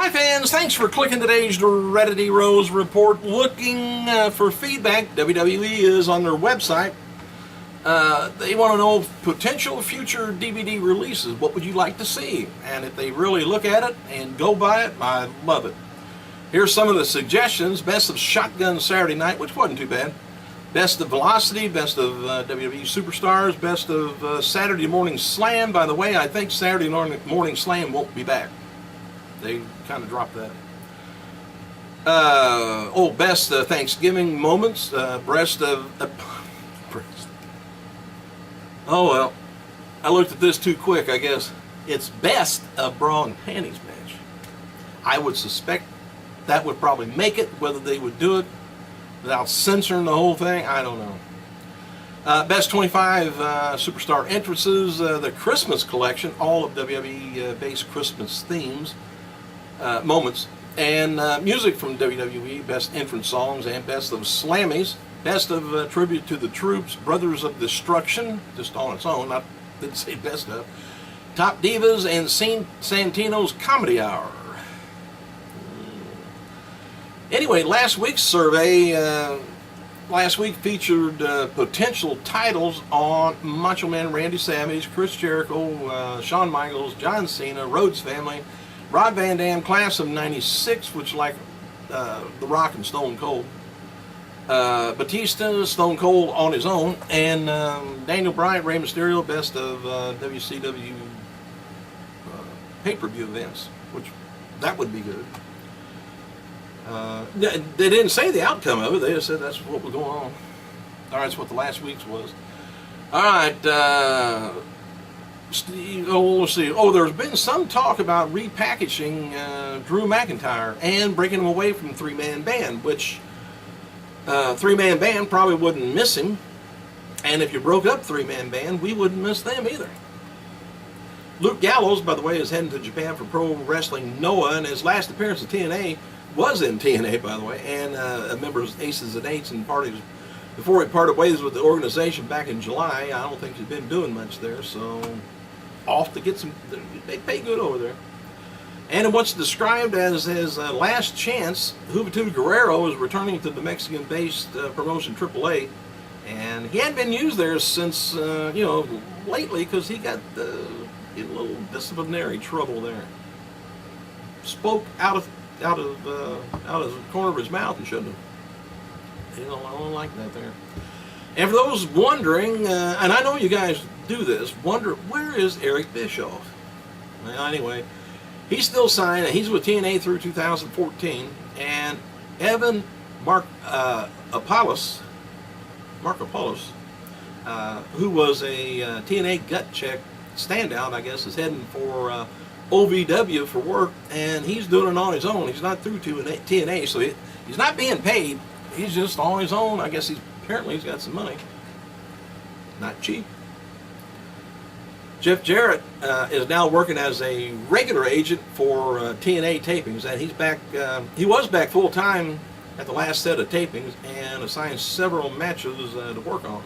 Hi fans, thanks for clicking today's Reddity Rose Report. Looking for feedback, WWE is on their website. They want to know potential future DVD releases. What would you like to see? And if they really look at it and go by it, I love it. Here's some of the suggestions. Best of Shotgun Saturday Night, which wasn't too bad. Best of Velocity, best of WWE Superstars, best of Saturday Morning Slam. By the way, I think Saturday Morning Slam won't be back. They kind of dropped that. Best Thanksgiving moments. Breast of... breast. Oh, well. I looked at this too quick, I guess. It's best of bra and panties match. I would suspect that would probably make it. Whether they would do it without censoring the whole thing, I don't know. Best 25 superstar entrances. The Christmas collection. All of WWE-based Christmas themes. Moments, and music from WWE, best entrance songs and best of Slammies, best of Tribute to the Troops, Brothers of Destruction, just on its own, didn't say best of, Top Divas, and Santino's Comedy Hour. Anyway, last week's survey, featured potential titles on Macho Man Randy Savage, Chris Jericho, Shawn Michaels, John Cena, Rhodes Family, Rob Van Dam, Class of '96, which like The Rock and Stone Cold. Batista, Stone Cold on his own, and Daniel Bryan, Rey Mysterio, best of WCW pay-per-view events, which that would be good. They didn't say the outcome of it, they just said that's what was going on. All right, that's what the last week's was. All right, let's see. There's been some talk about repackaging Drew McIntyre and breaking him away from three-man band, which three-man band probably wouldn't miss him. And if you broke up three-man band, we wouldn't miss them either. Luke Gallows, by the way, is heading to Japan for Pro Wrestling Noah, and his last appearance at TNA was in TNA, by the way, and a member of Aces and Eights and parties. Before he parted ways with the organization back in July, I don't think he's been doing much there, so off to get some, they pay good over there. And in what's described as his last chance, Juventud Guerrero is returning to the Mexican-based promotion AAA, and he hadn't been used there since, lately, because he got in a little disciplinary trouble there. Spoke out of the corner of his mouth and shouldn't have. I don't like that there. And for those wondering, and I know you guys do this, wonder where is Eric Bischoff? Well, anyway, he's still signed. He's with TNA through 2014. And Evan Markopoulos, who was a TNA gut check standout, I guess, is heading for OVW for work, and he's doing it on his own. He's not through to TNA, so he's not being paid. He's just on his own. I guess apparently he's got some money. Not cheap. Jeff Jarrett is now working as a regular agent for TNA tapings, and he's back. He was back full time at the last set of tapings and assigned several matches to work on.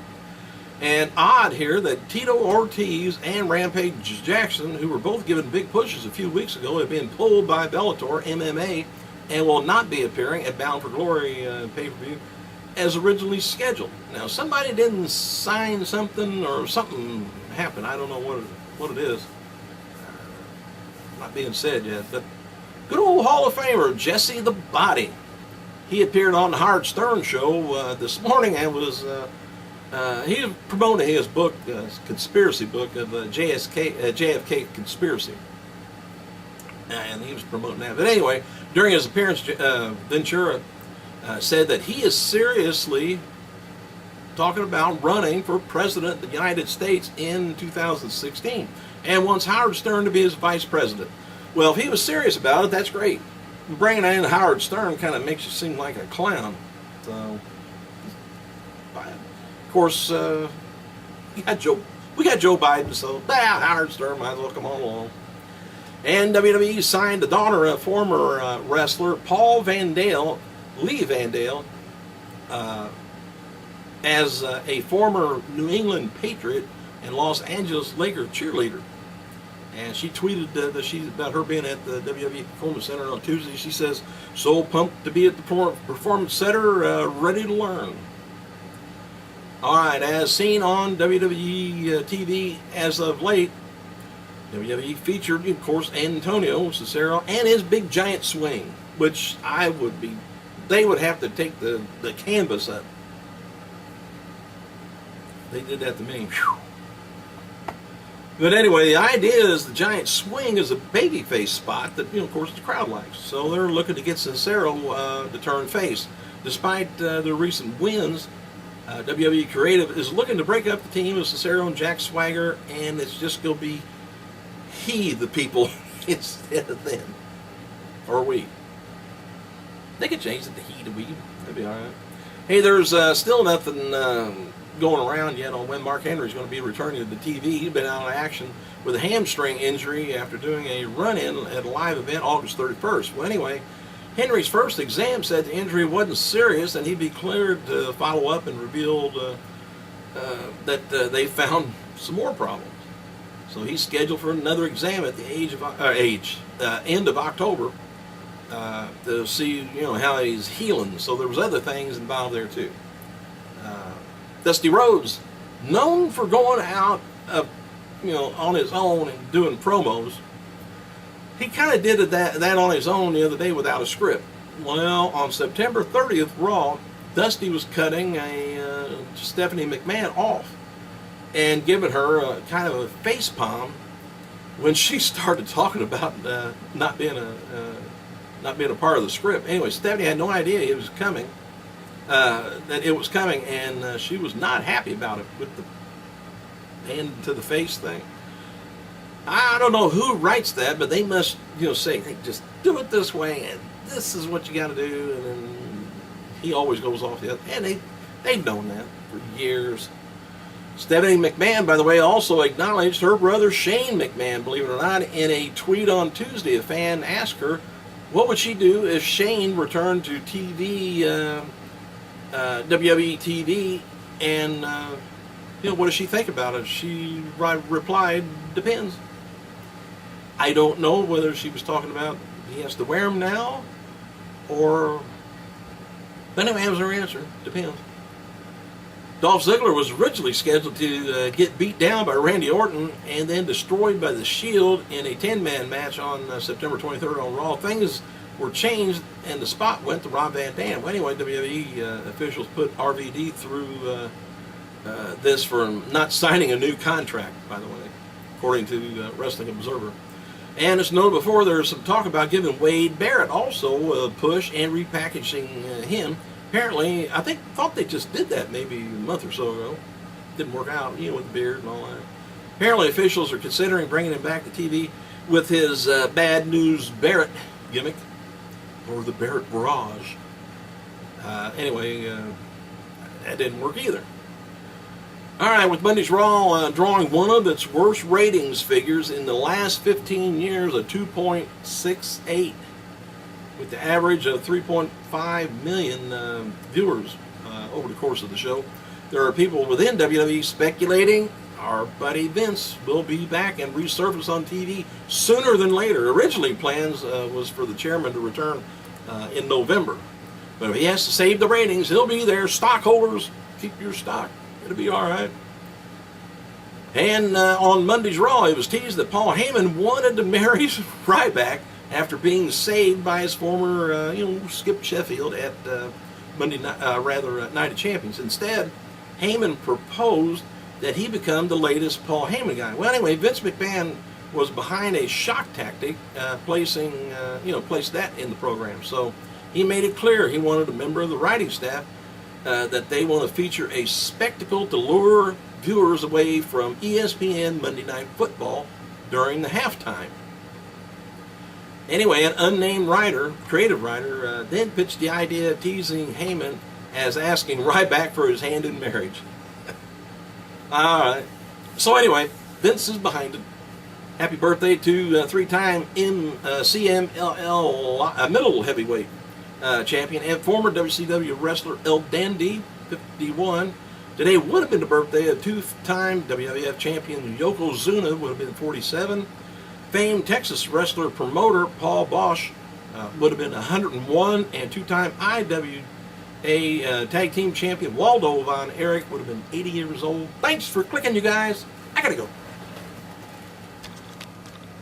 And odd here that Tito Ortiz and Rampage Jackson, who were both given big pushes a few weeks ago, have been pulled by Bellator MMA and will not be appearing at Bound for Glory pay-per-view as originally scheduled. Now, somebody didn't sign something, or something happened. I don't know what it is. Not being said yet, but good old Hall of Famer Jesse the Body. He appeared on the Howard Stern show this morning and was he was promoting his book, conspiracy book of JFK Conspiracy, and he was promoting that. But anyway, during his appearance, Ventura said that he is seriously talking about running for president of the United States in 2016 and wants Howard Stern to be his vice president. Well, if he was serious about it, that's great. Bringing in Howard Stern kind of makes you seem like a clown. So, of course, we got Joe Biden, so Howard Stern might as well come on along. And WWE signed the daughter of former wrestler Paul Lee Vandale, as a former New England Patriot and Los Angeles Lakers cheerleader. And she tweeted about her being at the WWE Performance Center on Tuesday. She says, "So pumped to be at the Performance Center, ready to learn." All right, as seen on WWE TV as of late, WWE featured, of course, Antonio Cesaro and his big giant swing, which they would have to take the canvas up. They did that to me. Whew. But anyway, the idea is the giant swing is a babyface spot that, of course, the crowd likes. So they're looking to get Cesaro to turn face. Despite their recent wins, WWE Creative is looking to break up the team of Cesaro and Jack Swagger, and it's just going to be the people instead of them. Or we. They could change it to he to we. That'd be all right. Hey, there's still nothing going around yet on when Mark Henry's going to be returning to the TV. He's been out of action with a hamstring injury after doing a run-in at a live event August 31st. Well, anyway, Henry's first exam said the injury wasn't serious and he'd be cleared to follow up, and revealed that they found some more problems. So he's scheduled for another exam at the end of October to see how he's healing. So there was other things involved there too. Dusty Rhodes, known for going out on his own and doing promos, he kind of did that on his own the other day without a script. Well, on September 30th Raw, Dusty was cutting Stephanie McMahon off and giving her kind of a face palm when she started talking about not being a part of the script. Anyway, Stephanie had no idea it was coming. And she was not happy about it with the hand to the face thing. I don't know who writes that, but they must, say, hey, just do it this way, and this is what you got to do, and then he always goes off the other. And they've known that for years. Stephanie McMahon, by the way, also acknowledged her brother Shane McMahon, believe it or not, in a tweet on Tuesday. A fan asked her, what would she do if Shane returned to TV, WWE TV, and what does she think about it? She replied, depends. I don't know whether she was talking about he has to wear them now, or... But anyway, that was her answer. Depends. Dolph Ziggler was originally scheduled to get beat down by Randy Orton and then destroyed by The Shield in a 10-man match on September 23rd on Raw. Things were changed and the spot went to Rob Van Dam. Well, anyway, WWE officials put RVD through this for not signing a new contract, by the way, according to Wrestling Observer. And as noted before, there's some talk about giving Wade Barrett also a push and repackaging him. Apparently, thought they just did that maybe a month or so ago. Didn't work out, with the beard and all that. Apparently, officials are considering bringing him back to TV with his Bad News Barrett gimmick, or the Barrett Barrage. Anyway, that didn't work either. All right, with Monday's Raw drawing one of its worst ratings figures in the last 15 years, a 2.68, with the average of 3.5 million viewers over the course of the show. There are people within WWE speculating our buddy Vince will be back and resurface on TV sooner than later. Originally, plans was for the chairman to return in November. But if he has to save the ratings, he'll be there. Stockholders, keep your stock. It'll be all right. And on Monday's Raw, it was teased that Paul Heyman wanted to marry Ryback after being saved by his former, Skip Sheffield at Night of Champions. Instead, Heyman proposed that he become the latest Paul Heyman guy. Well, anyway, Vince McMahon was behind a shock tactic, placed that in the program. So he made it clear he wanted a member of the writing staff that they want to feature a spectacle to lure viewers away from ESPN Monday Night Football during the halftime. Anyway, an unnamed creative writer, then pitched the idea of teasing Heyman as asking Ryback for his hand in marriage. All right. So anyway, Vince is behind it. Happy birthday to three-time CMLL middle heavyweight champion and former WCW wrestler El Dandy, 51. Today would have been the birthday of two-time WWF champion Yokozuna, would have been 47. Famed Texas wrestler promoter Paul Bosch would have been 101, and two-time IWA tag team champion Waldo Von Erich would have been 80 years old. Thanks for clicking, you guys. I gotta go.